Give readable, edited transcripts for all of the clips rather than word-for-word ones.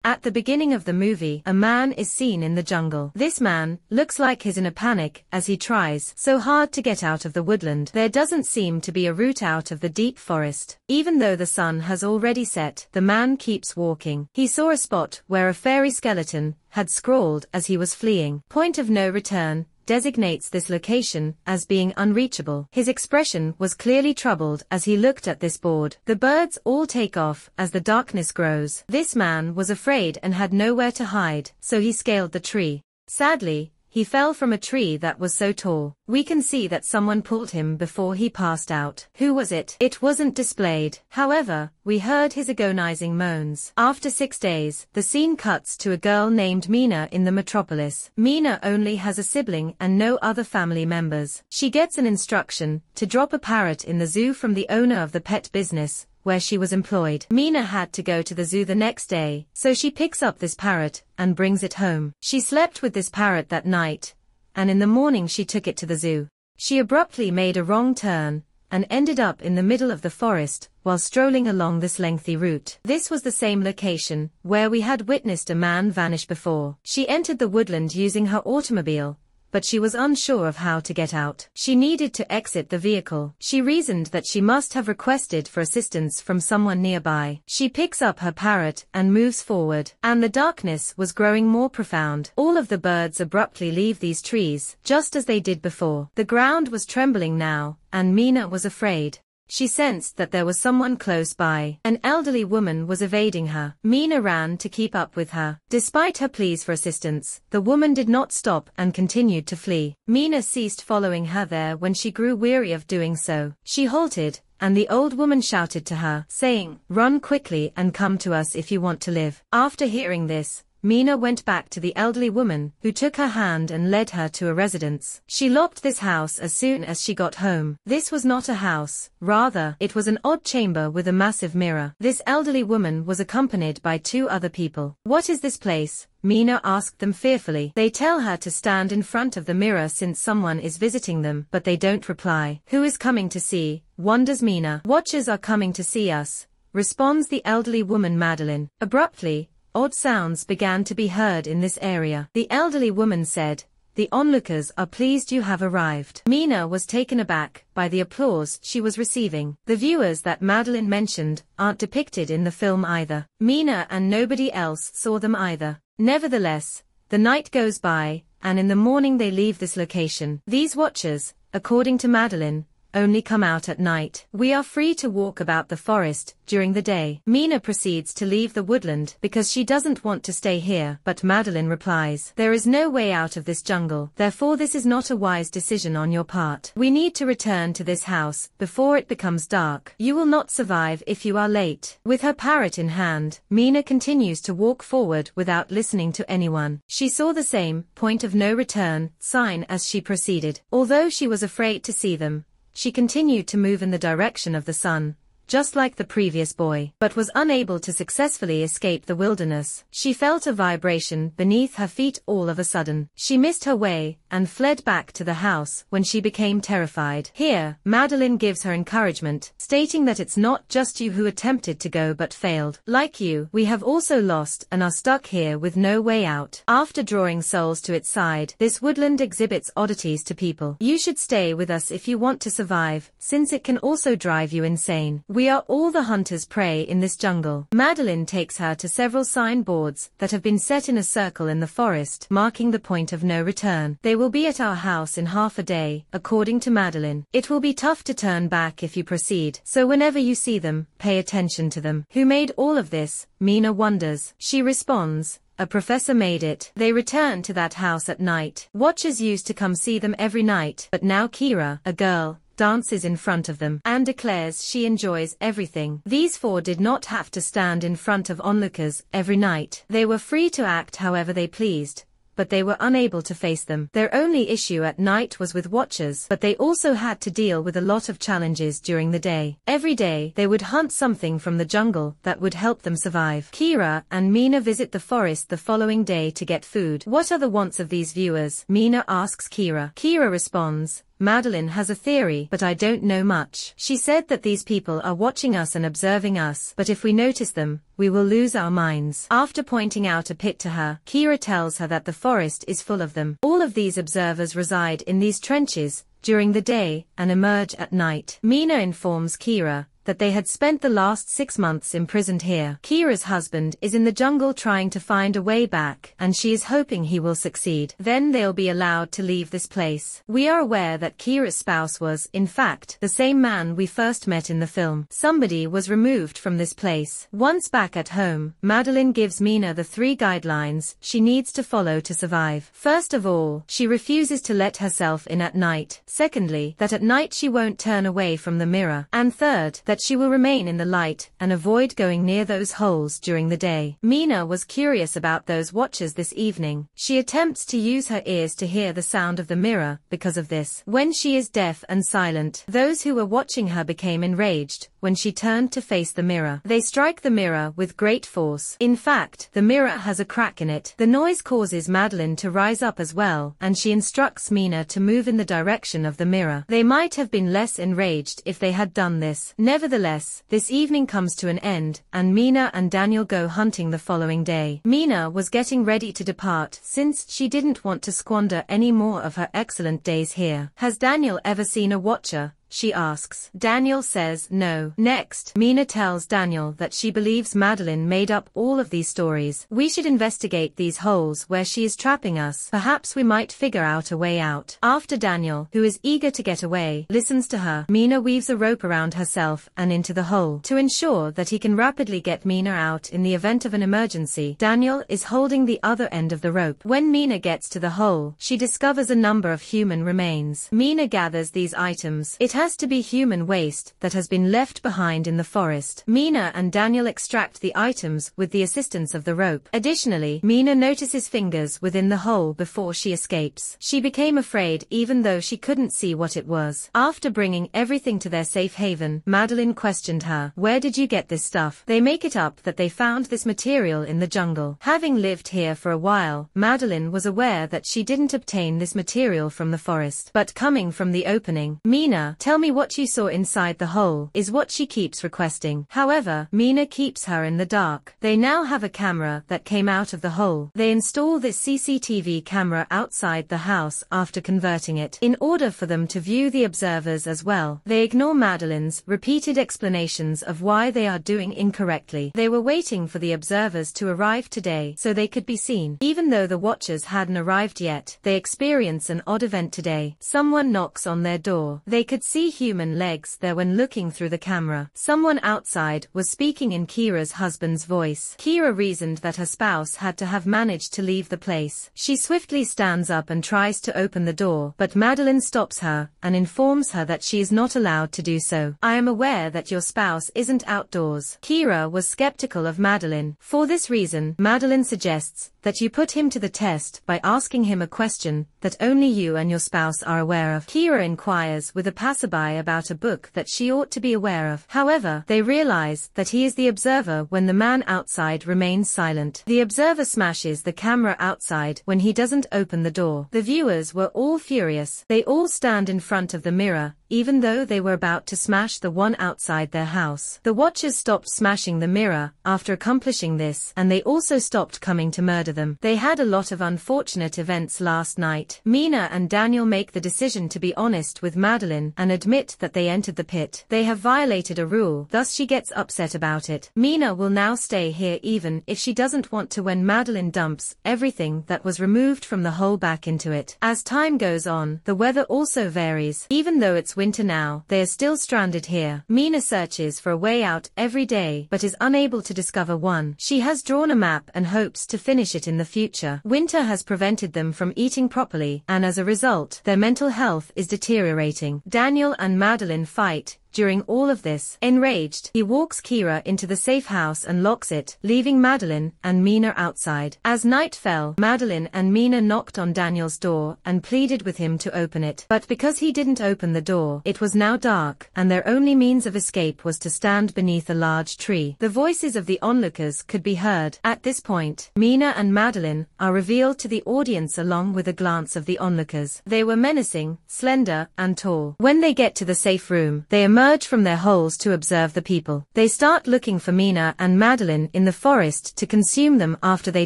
At the beginning of the movie, a man is seen in the jungle. This man looks like he's in a panic as he tries so hard to get out of the woodland. There doesn't seem to be a route out of the deep forest. Even though the sun has already set, the man keeps walking. He saw a spot where a fairy skeleton had scrawled as he was fleeing. Point of no return designates this location as being unreachable. His expression was clearly troubled as he looked at this board. The birds all take off as the darkness grows. This man was afraid and had nowhere to hide, so he scaled the tree. Sadly, he fell from a tree that was so tall. We can see that someone pulled him before he passed out. Who was it? It wasn't displayed. However, we heard his agonizing moans. After 6 days, the scene cuts to a girl named Mina in the metropolis. Mina only has a sibling and no other family members. She gets an instruction to drop a parrot in the zoo from the owner of the pet business where she was employed. Mina had to go to the zoo the next day, so she picks up this parrot and brings it home. She slept with this parrot that night, and in the morning she took it to the zoo. She abruptly made a wrong turn and ended up in the middle of the forest while strolling along this lengthy route. This was the same location where we had witnessed a man vanish before. She entered the woodland using her automobile, but she was unsure of how to get out. She needed to exit the vehicle. She reasoned that she must have requested for assistance from someone nearby. She picks up her parrot and moves forward, and the darkness was growing more profound. All of the birds abruptly leave these trees, just as they did before. The ground was trembling now, and Mina was afraid. She sensed that there was someone close by. An elderly woman was evading her. Mina ran to keep up with her. Despite her pleas for assistance, the woman did not stop and continued to flee. Mina ceased following her there when she grew weary of doing so. She halted, and the old woman shouted to her, saying, "Run quickly and come to us if you want to live." After hearing this, Mina went back to the elderly woman, who took her hand and led her to a residence. She locked this house as soon as she got home. This was not a house, rather, it was an odd chamber with a massive mirror. This elderly woman was accompanied by 2 other people. "What is this place?" Mina asked them fearfully. They tell her to stand in front of the mirror since someone is visiting them, but they don't reply. "Who is coming to see?" wonders Mina. "Watchers are coming to see us," responds the elderly woman Madeline. Abruptly, odd sounds began to be heard in this area. The elderly woman said, "The onlookers are pleased you have arrived." Mina was taken aback by the applause she was receiving. The viewers that Madeline mentioned aren't depicted in the film either. Mina and nobody else saw them either. Nevertheless, the night goes by, and in the morning they leave this location. These watchers, according to Madeline, only come out at night. "We are free to walk about the forest during the day." Mina proceeds to leave the woodland because she doesn't want to stay here, but Madeline replies, "There is no way out of this jungle, therefore this is not a wise decision on your part. We need to return to this house before it becomes dark. You will not survive if you are late." With her parrot in hand, Mina continues to walk forward without listening to anyone. She saw the same point of no return sign as she proceeded. Although she was afraid to see them, she continued to move in the direction of the sun, just like the previous boy, but was unable to successfully escape the wilderness. She felt a vibration beneath her feet all of a sudden. She missed her way and fled back to the house when she became terrified. Here, Madeline gives her encouragement, stating that it's not just you who attempted to go but failed. "Like you, we have also lost and are stuck here with no way out." After drawing souls to its side, this woodland exhibits oddities to people. "You should stay with us if you want to survive, since it can also drive you insane. We are all the hunter's prey in this jungle." Madeline takes her to several signboards that have been set in a circle in the forest, marking the point of no return. "They will be at our house in half a day," according to Madeline. "It will be tough to turn back if you proceed, so whenever you see them, pay attention to them." Who made all of this? Mina wonders. She responds, "A professor made it." They return to that house at night. Watchers used to come see them every night, but now Kira, a girl, dances in front of them and declares she enjoys everything. These 4 did not have to stand in front of onlookers every night. They were free to act however they pleased, but they were unable to face them. Their only issue at night was with watchers, but they also had to deal with a lot of challenges during the day. Every day, they would hunt something from the jungle that would help them survive. Kira and Mina visit the forest the following day to get food. "What are the wants of these viewers?" Mina asks Kira. Kira responds, Madeline has a theory, but I don't know much. She said that these people are watching us and observing us, but if we notice them, we will lose our minds. After pointing out a pit to her, Kira tells her that the forest is full of them. All of these observers reside in these trenches during the day and emerge at night. Mina informs Kira that they had spent the last 6 months imprisoned here. Kira's husband is in the jungle trying to find a way back, and she is hoping he will succeed. Then they'll be allowed to leave this place. We are aware that Kira's spouse was, in fact, the same man we first met in the film. Somebody was removed from this place. Once back at home, Madeline gives Mina the 3 guidelines she needs to follow to survive. First of all, she refuses to let herself in at night. Secondly, that at night she won't turn away from the mirror. And third, that she will remain in the light and avoid going near those holes during the day. Mina was curious about those watchers this evening. She attempts to use her ears to hear the sound of the mirror because of this. When she is deaf and silent, those who were watching her became enraged when she turned to face the mirror. They strike the mirror with great force. In fact, the mirror has a crack in it. The noise causes Madeline to rise up as well, and she instructs Mina to move in the direction of the mirror. They might have been less enraged if they had done this. Nevertheless, this evening comes to an end, and Mina and Daniel go hunting the following day. Mina was getting ready to depart since she didn't want to squander any more of her excellent days here. Has Daniel ever seen a watcher? She asks. Daniel says no. Next, Mina tells Daniel that she believes Madeline made up all of these stories. We should investigate these holes where she is trapping us. Perhaps we might figure out a way out. After Daniel, who is eager to get away, listens to her, Mina weaves a rope around herself and into the hole. To ensure that he can rapidly get Mina out in the event of an emergency, Daniel is holding the other end of the rope. When Mina gets to the hole, she discovers a number of human remains. Mina gathers these items. It has to be human waste that has been left behind in the forest. Mina and Daniel extract the items with the assistance of the rope. Additionally, Mina notices fingers within the hole before she escapes. She became afraid even though she couldn't see what it was. After bringing everything to their safe haven, Madeline questioned her. Where did you get this stuff? They make it up that they found this material in the jungle. Having lived here for a while, Madeline was aware that she didn't obtain this material from the forest, but coming from the opening. Mina, tell me what you saw inside the hole, is what she keeps requesting. However, Mina keeps her in the dark. They now have a camera that came out of the hole. They install this CCTV camera outside the house after converting it, in order for them to view the observers as well. They ignore Madeline's repeated explanations of why they are doing incorrectly. They were waiting for the observers to arrive today so they could be seen. Even though the watchers hadn't arrived yet, they experience an odd event today. Someone knocks on their door. They could see human legs there when looking through the camera. Someone outside was speaking in Kira's husband's voice. Kira reasoned that her spouse had to have managed to leave the place. She swiftly stands up and tries to open the door, but Madeline stops her and informs her that she is not allowed to do so. I am aware that your spouse isn't outdoors. Kira was skeptical of Madeline. For this reason, Madeline suggests that you put him to the test by asking him a question that only you and your spouse are aware of. Kira inquires with a passerby about a book that she ought to be aware of. However, they realize that he is the observer when the man outside remains silent. The observer smashes the camera outside when he doesn't open the door. The viewers were all furious. They all stand in front of the mirror, even though they were about to smash the one outside their house. The watchers stopped smashing the mirror after accomplishing this, and they also stopped coming to murder them. They had a lot of unfortunate events last night. Mina and Daniel make the decision to be honest with Madeline and admit that they entered the pit. They have violated a rule, thus she gets upset about it. Mina will now stay here even if she doesn't want to when Madeline dumps everything that was removed from the hole back into it. As time goes on, the weather also varies. Even though it's winter now, they are still stranded here. Mina searches for a way out every day but is unable to discover one. She has drawn a map and hopes to finish it in the future. Winter has prevented them from eating properly, and as a result, their mental health is deteriorating. Daniel and Madeline fight during all of this. Enraged, he walks Kira into the safe house and locks it, leaving Madeline and Mina outside. As night fell, Madeline and Mina knocked on Daniel's door and pleaded with him to open it. But because he didn't open the door, it was now dark, and their only means of escape was to stand beneath a large tree. The voices of the onlookers could be heard. At this point, Mina and Madeline are revealed to the audience along with a glance of the onlookers. They were menacing, slender, and tall. When they get to the safe room, they emerge from their holes to observe the people. They start looking for Mina and Madeline in the forest to consume them after they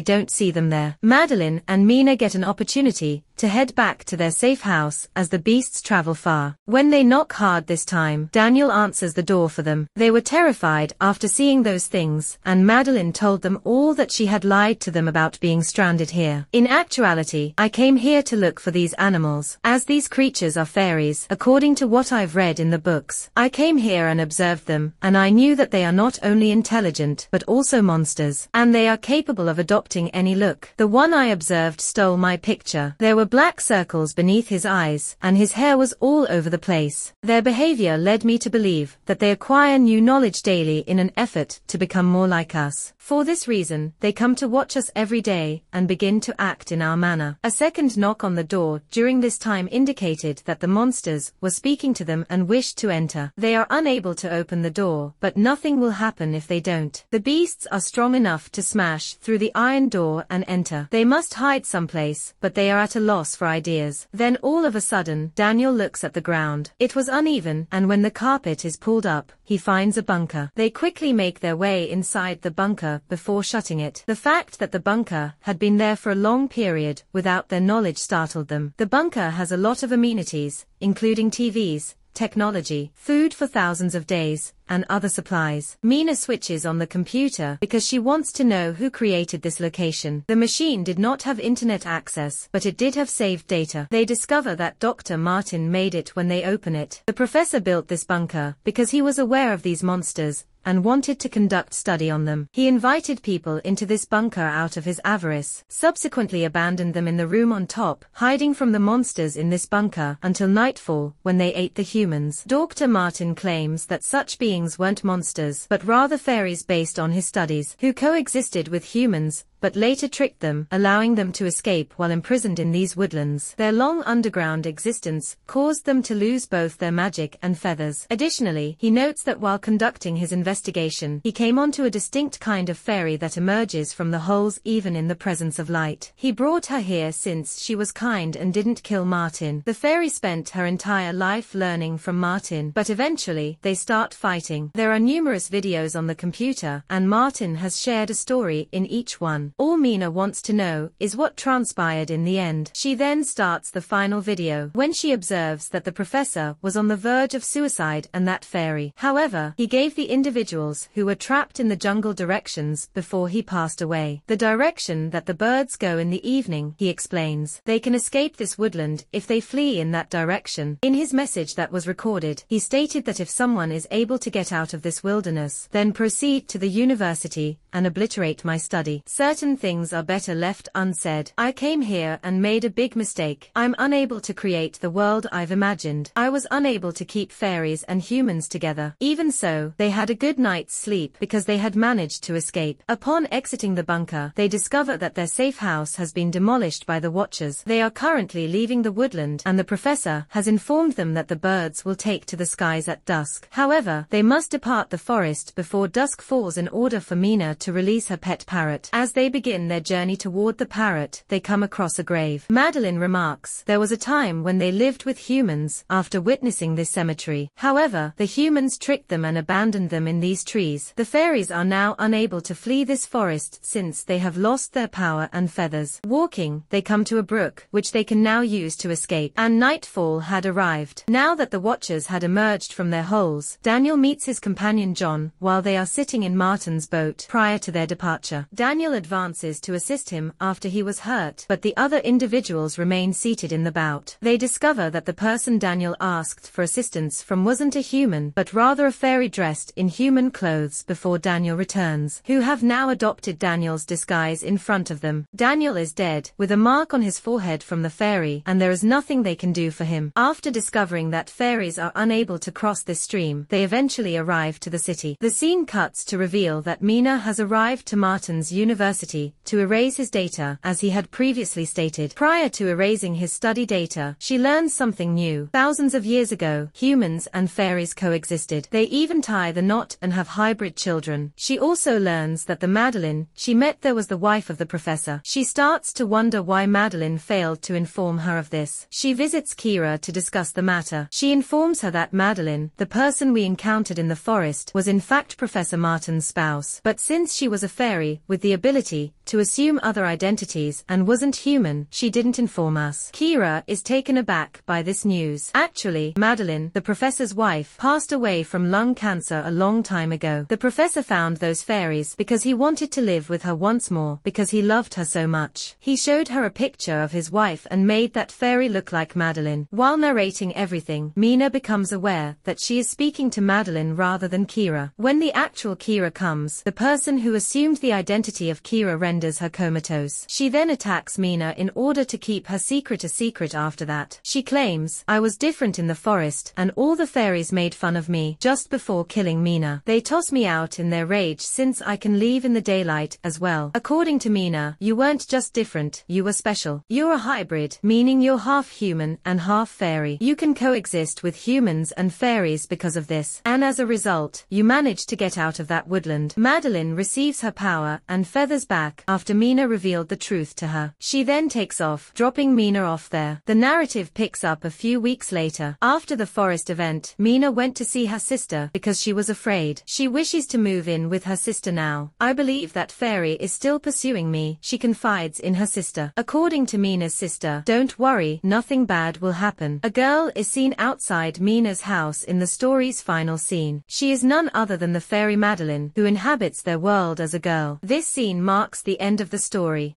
don't see them there. Madeline and Mina get an opportunity to head back to their safe house as the beasts travel far. When they knock hard this time, Daniel answers the door for them. They were terrified after seeing those things, and Madeline told them all that she had lied to them about being stranded here. In actuality, I came here to look for these animals, as these creatures are fairies, according to what I've read in the books. I came here and observed them, and I knew that they are not only intelligent, but also monsters, and they are capable of adopting any look. The one I observed stole my picture. There were black circles beneath his eyes, and his hair was all over the place. Their behavior led me to believe that they acquire new knowledge daily in an effort to become more like us. For this reason, they come to watch us every day and begin to act in our manner. A second knock on the door during this time indicated that the monsters were speaking to them and wished to enter. They are unable to open the door, but nothing will happen if they don't. The beasts are strong enough to smash through the iron door and enter. They must hide someplace, but they are at a loss for ideas. Then all of a sudden, Daniel looks at the ground. It was uneven, and when the carpet is pulled up, he finds a bunker. They quickly make their way inside the bunker before shutting it. The fact that the bunker had been there for a long period without their knowledge startled them. The bunker has a lot of amenities, including TVs, technology, food for thousands of days, and other supplies. Mina switches on the computer because she wants to know who created this location. The machine did not have internet access, but it did have saved data. They discover that Dr. Martin made it when they open it. The professor built this bunker because he was aware of these monsters and wanted to conduct study on them. He invited people into this bunker out of his avarice, subsequently abandoned them in the room on top, hiding from the monsters in this bunker until nightfall when they ate the humans. Dr. Martin claims that such beings weren't monsters, but rather fairies based on his studies, who coexisted with humans, but later tricked them, allowing them to escape while imprisoned in these woodlands. Their long underground existence caused them to lose both their magic and feathers. Additionally, he notes that while conducting his investigation, he came onto a distinct kind of fairy that emerges from the holes even in the presence of light. He brought her here since she was kind and didn't kill Martin. The fairy spent her entire life learning from Martin, but eventually, they start fighting. There are numerous videos on the computer, and Martin has shared a story in each one. All Mina wants to know is what transpired in the end. She then starts the final video, when she observes that the professor was on the verge of suicide and that fairy. However, he gave the individuals who were trapped in the jungle directions before he passed away. The direction that the birds go in the evening, he explains. They can escape this woodland if they flee in that direction. In his message that was recorded, he stated that if someone is able to get out of this wilderness, then proceed to the university and obliterate my study. Certain things are better left unsaid. I came here and made a big mistake. I'm unable to create the world I've imagined. I was unable to keep fairies and humans together. Even so, they had a good night's sleep because they had managed to escape. Upon exiting the bunker, they discover that their safe house has been demolished by the Watchers. They are currently leaving the woodland, and the professor has informed them that the birds will take to the skies at dusk. However, they must depart the forest before dusk falls in order for Mina to release her pet parrot. As they begin their journey toward the parrot, they come across a grave. Madeline remarks, there was a time when they lived with humans after witnessing this cemetery. However, the humans tricked them and abandoned them in these trees. The fairies are now unable to flee this forest since they have lost their power and feathers. Walking, they come to a brook, which they can now use to escape, and nightfall had arrived. Now that the Watchers had emerged from their holes, Daniel meets his companion John while they are sitting in Martin's boat prior to their departure. Daniel advises advances to assist him after he was hurt, but the other individuals remain seated in the bout. They discover that the person Daniel asked for assistance from wasn't a human, but rather a fairy dressed in human clothes before Daniel returns, who have now adopted Daniel's disguise in front of them. Daniel is dead, with a mark on his forehead from the fairy, and there is nothing they can do for him. After discovering that fairies are unable to cross this stream, they eventually arrive to the city. The scene cuts to reveal that Mina has arrived to Martin's university to erase his data, as he had previously stated. Prior to erasing his study data, she learns something new. Thousands of years ago, humans and fairies coexisted. They even tie the knot and have hybrid children. She also learns that the Madeline she met there was the wife of the professor. She starts to wonder why Madeline failed to inform her of this. She visits Kira to discuss the matter. She informs her that Madeline, the person we encountered in the forest, was in fact Professor Martin's spouse. But since she was a fairy, with the ability to assume other identities and wasn't human, she didn't inform us. Kira is taken aback by this news. Actually, Madeline, the professor's wife, passed away from lung cancer a long time ago. The professor found those fairies because he wanted to live with her once more, because he loved her so much. He showed her a picture of his wife and made that fairy look like Madeline. While narrating everything, Mina becomes aware that she is speaking to Madeline rather than Kira. When the actual Kira comes, the person who assumed the identity of Kira renders her comatose. She then attacks Mina in order to keep her secret a secret after that. She claims, "I was different in the forest, and all the fairies made fun of me just before killing Mina. They toss me out in their rage since I can leave in the daylight as well." According to Mina, you weren't just different, you were special. You're a hybrid, meaning you're half human and half fairy. You can coexist with humans and fairies because of this, and as a result, you managed to get out of that woodland. Madeline receives her power and feathers back after Mina revealed the truth to her. She then takes off, dropping Mina off there. The narrative picks up a few weeks later. After the forest event, Mina went to see her sister because she was afraid. She wishes to move in with her sister now. "I believe that fairy is still pursuing me," she confides in her sister. According to Mina's sister, "Don't worry, nothing bad will happen." A girl is seen outside Mina's house in the story's final scene. She is none other than the fairy Madeline, who inhabits their world as a girl. This scene marks the end of the story.